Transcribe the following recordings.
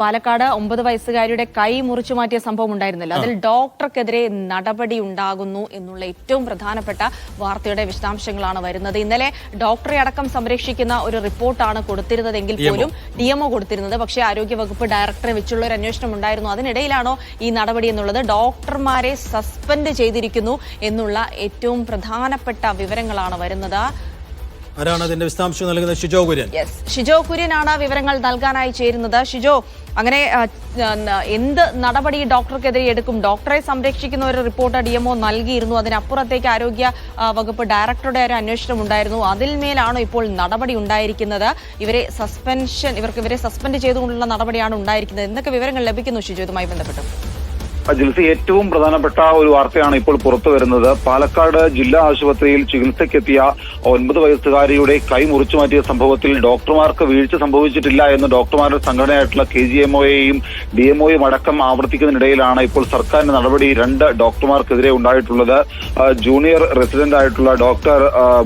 പാലക്കാട് 9 വയസ്സുകാരിയുടെ കൈ മുറിച്ചു മാറ്റിയ സംഭവം ഉണ്ടായിരുന്നില്ല. അതിൽ ഡോക്ടർക്കെതിരെ നടപടി ഉണ്ടാകുന്നു എന്നുള്ള ഏറ്റവും പ്രധാനപ്പെട്ട വാർത്തയുടെ വിശദാംശങ്ങളാണ് വരുന്നത്. ഇന്നലെ ഡോക്ടറെ അടക്കം സംരക്ഷിക്കുന്ന ഒരു റിപ്പോർട്ടാണ് കൊടുത്തിരുന്നതെങ്കിൽ പോലും DMO കൊടുത്തിരുന്നത്. പക്ഷേ ആരോഗ്യവകുപ്പ് ഡയറക്ടറെ വെച്ചുള്ള ഒരു അന്വേഷണം ഉണ്ടായിരുന്നു. അതിനിടയിലാണോ ഈ നടപടി എന്നുള്ളത്? ഡോക്ടർമാരെ സസ്പെൻഡ് ചെയ്തിരിക്കുന്നു എന്നുള്ള ഏറ്റവും പ്രധാനപ്പെട്ട വിവരങ്ങളാണ് വരുന്നത്. ആരാണ് അതിന്റെ വിശദാംശം നൽകുന്നത്? ഷിജോ കുര്യൻ. ഷിജോ കുര്യനാണ് വിവരങ്ങൾ നൽകാനായി ചേരുന്നത്. ഷിജോ, അങ്ങനെ എന്ത് നടപടി ഡോക്ടർക്കെതിരെ എടുക്കും? ഡോക്ടറെ സംരക്ഷിക്കുന്ന ഒരു റിപ്പോർട്ട് DMO നൽകിയിരുന്നു. അതിനപ്പുറത്തേക്ക് ആരോഗ്യ വകുപ്പ് ഡയറക്ടറുടെ ഒരു അന്വേഷണം ഉണ്ടായിരുന്നു. അതിന്മേലാണോ ഇപ്പോൾ നടപടി ഉണ്ടായിരിക്കുന്നത്? ഇവരെ സസ്പെൻഡ് ചെയ്തുകൊണ്ടുള്ള നടപടിയാണ് ഉണ്ടായിരിക്കുന്നത്. എന്തൊക്കെ വിവരങ്ങൾ ലഭിക്കുന്നു ഷിജോ ഇതുമായി ബന്ധപ്പെട്ട്? ജിൽസി, ഏറ്റവും പ്രധാനപ്പെട്ട ഒരു വാർത്തയാണ് ഇപ്പോൾ പുറത്തു വരുന്നത്. പാലക്കാട് ജില്ലാ ആശുപത്രിയിൽ ചികിത്സയ്ക്കെത്തിയ 9 വയസ്സുകാരിയുടെ കൈ മുറിച്ചു മാറ്റിയ സംഭവത്തിൽ ഡോക്ടർമാർക്ക് വീഴ്ച സംഭവിച്ചിട്ടില്ല എന്ന് ഡോക്ടർമാരുടെ സംഘടനയായിട്ടുള്ള KGMOയെയും DMOയും അടക്കം ആവർത്തിക്കുന്നതിനിടയിലാണ് ഇപ്പോൾ സർക്കാരിന്റെ നടപടി 2 ഡോക്ടർമാർക്കെതിരെ ഉണ്ടായിട്ടുള്ളത്. ജൂനിയർ റെസിഡന്റ് ആയിട്ടുള്ള doctor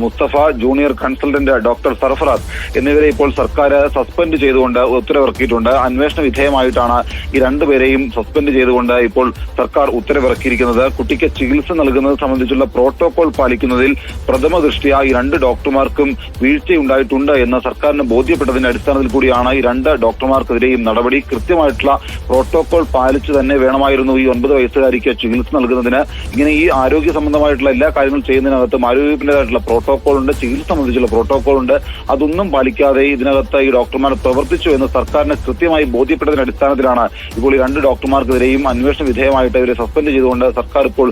Mustafa, junior consultant doctor Sarfaraz എന്നിവരെ ഇപ്പോൾ സർക്കാർ സസ്പെൻഡ് ചെയ്തുകൊണ്ട് ഉത്തരവിറക്കിയിട്ടുണ്ട്. അന്വേഷണ വിധേയമായിട്ടാണ് ഈ 2 പേരെയും സസ്പെൻഡ് ചെയ്തുകൊണ്ട് ഇപ്പോൾ സർക്കാർ ഉത്തരവിറക്കിയിരിക്കുന്നത്. കുട്ടിക്ക് ചികിത്സ നൽകുന്നത് സംബന്ധിച്ചുള്ള പ്രോട്ടോകോൾ പാലിക്കുന്നതിൽ പ്രഥമ ദൃഷ്ട്യാ ഈ 2 ഡോക്ടർമാർക്കും വീഴ്ചയുണ്ടായിട്ടുണ്ട് എന്ന് സർക്കാരിന് ബോധ്യപ്പെട്ടതിന്റെ അടിസ്ഥാനത്തിൽ കൂടിയാണ് ഈ 2 ഡോക്ടർമാർക്കെതിരെയും നടപടി. കൃത്യമായിട്ടുള്ള പ്രോട്ടോകോൾ പാലിച്ചു തന്നെ വേണമായിരുന്നു ഈ 9 വയസ്സുകാരിക്ക് ചികിത്സ നൽകുന്നതിന്. ഇങ്ങനെ ഈ ആരോഗ്യ സംബന്ധമായിട്ടുള്ള എല്ലാ കാര്യങ്ങളും ചെയ്യുന്നതിനകത്തും ആരോഗ്യത്തിൻ്റെതായിട്ടുള്ള പ്രോട്ടോകോൾ ഉണ്ട്, ചികിത്സ സംബന്ധിച്ചുള്ള പ്രോട്ടോകോൾ ഉണ്ട്. അതൊന്നും പാലിക്കാതെ ഇതിനകത്ത് ഈ ഡോക്ടർമാർ പ്രവർത്തിച്ചു എന്ന് സർക്കാരിന് കൃത്യമായി ബോധ്യപ്പെട്ടതിന്റെ അടിസ്ഥാനത്തിലാണ് ഇപ്പോൾ ഈ 2 ഡോക്ടർമാർക്കെതിരെയും അന്വേഷണ വിധേയമായിട്ട് ഇവരെ സസ്പെൻഡ് ചെയ്തുകൊണ്ട് സർക്കാർ ഇപ്പോൾ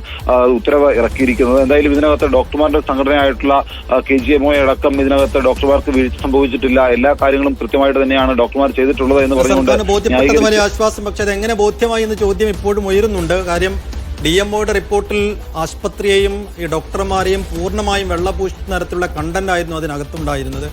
ഉത്തരവ് ഇറക്കിയിരിക്കുന്നത്. എന്തായാലും ഇതിനകത്ത് ഡോക്ടർമാരുടെ സംഘടനയായിട്ടുള്ള KGMO അടക്കം ഇതിനകത്ത് ഡോക്ടർമാർക്ക് വീഴ്ച സംഭവിച്ചിട്ടില്ല, എല്ലാ കാര്യങ്ങളും കൃത്യമായിട്ട് തന്നെയാണ് ഡോക്ടർമാർ ചെയ്തിട്ടുള്ളത് എന്ന് പറഞ്ഞുകൊണ്ട് വലിയ ആശ്വാസം. പക്ഷേ അത് എങ്ങനെ ബോധ്യമായി എന്ന ചോദ്യം ഇപ്പോഴും ഉയരുന്നുണ്ട്. കാര്യം DMOയുടെ റിപ്പോർട്ടിൽ ആശുപത്രിയെയും ഈ ഡോക്ടർമാരെയും പൂർണ്ണമായും വെള്ളപൂശുന്ന തരത്തിലുള്ള കണ്ടന്റ് ആയിരുന്നു അതിനകത്തുണ്ടായിരുന്നത്.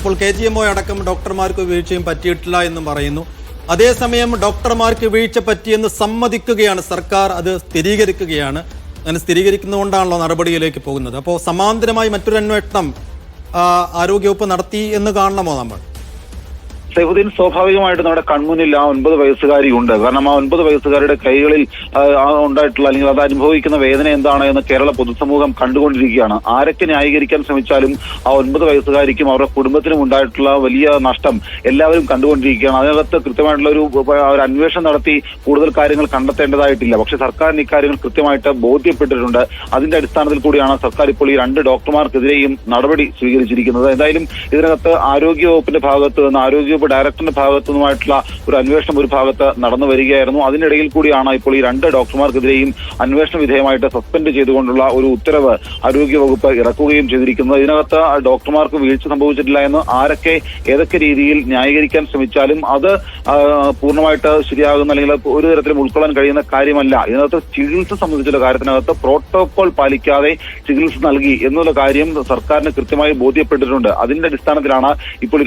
ഇപ്പോൾ KGMO അടക്കം ഡോക്ടർമാർക്ക് വീഴ്ചയും പറ്റിയിട്ടില്ല എന്നും പറയുന്നു. അതേസമയം ഡോക്ടർമാർക്ക് വീഴ്ച പറ്റിയെന്ന് സമ്മതിക്കുകയാണ് സർക്കാർ, അത് സ്ഥിരീകരിക്കുകയാണ്. അങ്ങനെ സ്ഥിരീകരിക്കുന്നതുകൊണ്ടാണല്ലോ നടപടിയിലേക്ക് പോകുന്നത്. അപ്പോൾ സമാന്തരമായി മറ്റൊരു അന്വേഷണം ആരോഗ്യവകുപ്പ് നടത്തി എന്ന് കാണണമോ നമ്മൾ? സൈഫുദ്ദീൻ, സ്വാഭാവികമായിട്ട് നമ്മുടെ കൺമുന്നിൽ ആ 9 വയസ്സുകാരി ഉണ്ട്. കാരണം ആ 9 വയസ്സുകാരുടെ കൈകളിൽ ഉണ്ടായിട്ടുള്ള അല്ലെങ്കിൽ അത് അനുഭവിക്കുന്ന വേദന എന്താണ് എന്ന് കേരള പൊതുസമൂഹം കണ്ടുകൊണ്ടിരിക്കുകയാണ്. ആരൊക്കെ ന്യായീകരിക്കാൻ ശ്രമിച്ചാലും ആ 9 വയസ്സുകാരിക്കും അവരുടെ കുടുംബത്തിനും ഉണ്ടായിട്ടുള്ള വലിയ നഷ്ടം എല്ലാവരും കണ്ടുകൊണ്ടിരിക്കുകയാണ്. അതിനകത്ത് കൃത്യമായിട്ടുള്ള ഒരു അന്വേഷണം നടത്തി കൂടുതൽ കാര്യങ്ങൾ കണ്ടെത്തേണ്ടതായിട്ടില്ല. പക്ഷെ സർക്കാരിന് ഇക്കാര്യങ്ങൾ കൃത്യമായിട്ട് ബോധ്യപ്പെട്ടിട്ടുണ്ട്. അതിന്റെ അടിസ്ഥാനത്തിൽ കൂടിയാണ് സർക്കാർ ഇപ്പോൾ ഈ 2 ഡോക്ടർമാർക്കെതിരെയും നടപടി സ്വീകരിച്ചിരിക്കുന്നത്. എന്തായാലും ഇതിനകത്ത് ആരോഗ്യവകുപ്പിന്റെ ഭാഗത്ത് നിന്ന് ആരോഗ്യ ഡയറക്ടറിന്റെ ഭാഗത്തു നിന്നുമായിട്ടുള്ള ഒരു അന്വേഷണം ഒരു ഭാഗത്ത് നടന്നു വരികയായിരുന്നു. അതിനിടയിൽ കൂടിയാണ് ഇപ്പോൾ ഈ 2 ഡോക്ടർമാർക്കെതിരെയും അന്വേഷണ വിധേയമായിട്ട് സസ്പെൻഡ് ചെയ്തുകൊണ്ടുള്ള ഒരു ഉത്തരവ് ആരോഗ്യവകുപ്പ് ഇറക്കുകയും ചെയ്തിരിക്കുന്നത്. ഇതിനകത്ത് ഡോക്ടർമാർക്ക് വീഴ്ച സംഭവിച്ചിട്ടില്ല എന്ന് ആരൊക്കെ ഏതൊക്കെ രീതിയിൽ ന്യായീകരിക്കാൻ ശ്രമിച്ചാലും അത് പൂർണ്ണമായിട്ട് ശരിയാകുന്ന അല്ലെങ്കിൽ ഒരു തരത്തിലും ഉൾക്കൊള്ളാൻ കഴിയുന്ന കാര്യമല്ല. ഇതിനകത്ത് ചികിത്സ സംബന്ധിച്ചുള്ള കാര്യത്തിനകത്ത് പ്രോട്ടോകോൾ പാലിക്കാതെ ചികിത്സ നൽകി എന്നുള്ള കാര്യം സർക്കാരിന് കൃത്യമായി ബോധ്യപ്പെട്ടിട്ടുണ്ട്. അതിന്റെ അടിസ്ഥാനത്തിലാണ് ഇപ്പോൾ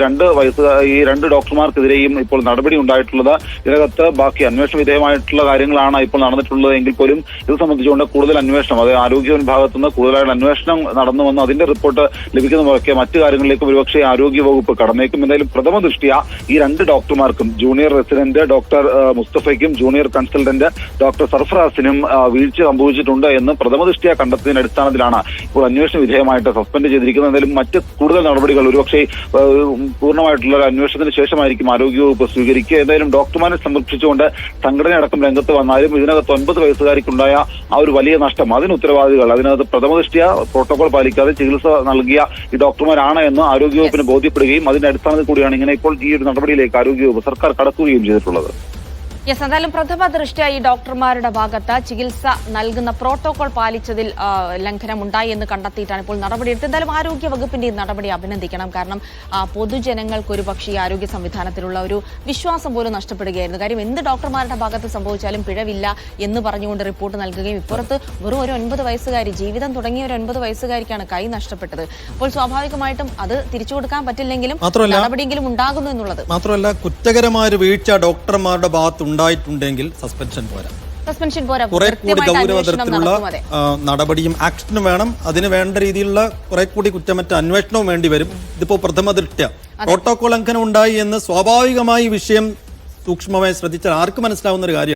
ഈ 2 ഡോക്ടർമാർക്കെതിരെയും ഇപ്പോൾ നടപടി ഉണ്ടായിട്ടുള്ളത്. ഇതിനകത്ത് ബാക്കി അന്വേഷണ വിധേയമായിട്ടുള്ള കാര്യങ്ങളാണ് ഇപ്പോൾ നടന്നിട്ടുള്ളത് എങ്കിൽ പോലും ഇത് സംബന്ധിച്ചുകൊണ്ട് കൂടുതൽ അന്വേഷണം, അത് ആരോഗ്യ വിഭാഗത്തുനിന്ന് കൂടുതലായിട്ട് അന്വേഷണം നടന്നു വന്ന് അതിന്റെ റിപ്പോർട്ട് ലഭിക്കുന്നതൊക്കെ മറ്റു കാര്യങ്ങളിലേക്ക് ഒരുപക്ഷെ ആരോഗ്യവകുപ്പ് കടന്നേക്കും. എന്തായാലും പ്രഥമ ദൃഷ്ട്യാ ഈ 2 ഡോക്ടർമാർക്കും ജൂനിയർ റെസിഡന്റ് ഡോക്ടർ മുസ്തഫയ്ക്കും ജൂനിയർ കൺസൾട്ടന്റ് ഡോക്ടർ സർഫറാസിനും വീഴ്ച സംഭവിച്ചിട്ടുണ്ട് എന്ന് പ്രഥമ ദൃഷ്ട്യാ കണ്ടെത്തിയതിന്റെ അടിസ്ഥാനത്തിലാണ് ഇപ്പോൾ അന്വേഷണ വിധേയമായിട്ട് സസ്പെൻഡ് ചെയ്തിരിക്കുന്നത്. എന്തായാലും മറ്റ് കൂടുതൽ നടപടികൾ ഒരുപക്ഷെ പൂർണ്ണമായിട്ടുള്ള അന്വേഷണത്തിന് ശേഷമായിരിക്കും ആരോഗ്യവകുപ്പ് സ്വീകരിക്കുക. എന്തായാലും ഡോക്ടർമാരെ സംരക്ഷിച്ചുകൊണ്ട് സംഘടനയടക്കം രംഗത്ത് വന്നാലും ഇതിനകത്ത് 9 വയസ്സുകാരിക്കുണ്ടായ ആ ഒരു വലിയ നഷ്ടം അതിന് ഉത്തരവാദികൾ അതിനകത്ത് പ്രഥമദൃഷ്ട്യാ പ്രോട്ടോകോൾ പാലിക്കാതെ ചികിത്സ നൽകിയ ഈ ഡോക്ടർമാരാണ് എന്ന് ആരോഗ്യവകുപ്പിന് ബോധ്യപ്പെടുകയും അതിന്റെ അടിസ്ഥാനത്തിൽ കൂടിയാണ് ഇങ്ങനെ ഇപ്പോൾ ഈ ഒരു നടപടിയിലേക്ക് ആരോഗ്യവകുപ്പ് സർക്കാർ കടക്കുകയും ചെയ്തിട്ടുള്ളത്. എന്തായാലും പ്രഥമ ദൃഷ്ട്യാ ഈ ഡോക്ടർമാരുടെ ഭാഗത്ത് ചികിത്സ നൽകുന്ന പ്രോട്ടോകോൾ പാലിച്ചതിൽ ലംഘനം ഉണ്ടായി എന്ന് കണ്ടെത്തിയിട്ടാണ് ഇപ്പോൾ നടപടിയെടുത്തത്. എന്തായാലും ആരോഗ്യ വകുപ്പിന്റെ ഈ നടപടി അഭിനന്ദിക്കണം. കാരണം പൊതുജനങ്ങൾക്ക് ഒരുപക്ഷെ ഈ ആരോഗ്യ സംവിധാനത്തിലുള്ള ഒരു വിശ്വാസം പോലും നഷ്ടപ്പെടുകയായിരുന്നു. കാര്യം എന്ത് ഡോക്ടർമാരുടെ ഭാഗത്ത് സംഭവിച്ചാലും പിഴവില്ല എന്ന് പറഞ്ഞുകൊണ്ട് റിപ്പോർട്ട് നൽകുകയും ഇപ്പുറത്ത് വെറും ഒരു 9 വയസ്സുകാരി, ജീവിതം തുടങ്ങിയ ഒരു 9 വയസ്സുകാരിക്കാണ് കൈ നഷ്ടപ്പെട്ടത്. അപ്പോൾ സ്വാഭാവികമായിട്ടും അത് തിരിച്ചു കൊടുക്കാൻ പറ്റില്ലെങ്കിലും നടപടിയെങ്കിലും ഉണ്ടാകുന്നു എന്നുള്ളത് മാത്രമല്ല, കുറ്റകരമായ വീഴ്ച ഡോക്ടർമാരുടെ ഭാഗത്ത് ഉണ്ടായിട്ടുണ്ടെങ്കിൽ സസ്പെൻഷൻ പോരാ. കുറെ കൂടി ഗൗരവതരത്തിലുള്ള നടപടിയും ആക്ഷനും വേണം. അതിന് വേണ്ട രീതിയിലുള്ള കുറെ കൂടി കുറ്റമറ്റ അന്വേഷണവും വേണ്ടി വരും. ഇതിപ്പോ പ്രഥമ ദൃഷ്ട്യാ പ്രോട്ടോകോൾ ലംഘനം ഉണ്ടായി എന്ന് സ്വാഭാവികമായി വിഷയം സൂക്ഷ്മമായി ശ്രദ്ധിച്ചാൽ ആർക്ക് മനസ്സിലാവുന്ന ഒരു കാര്യം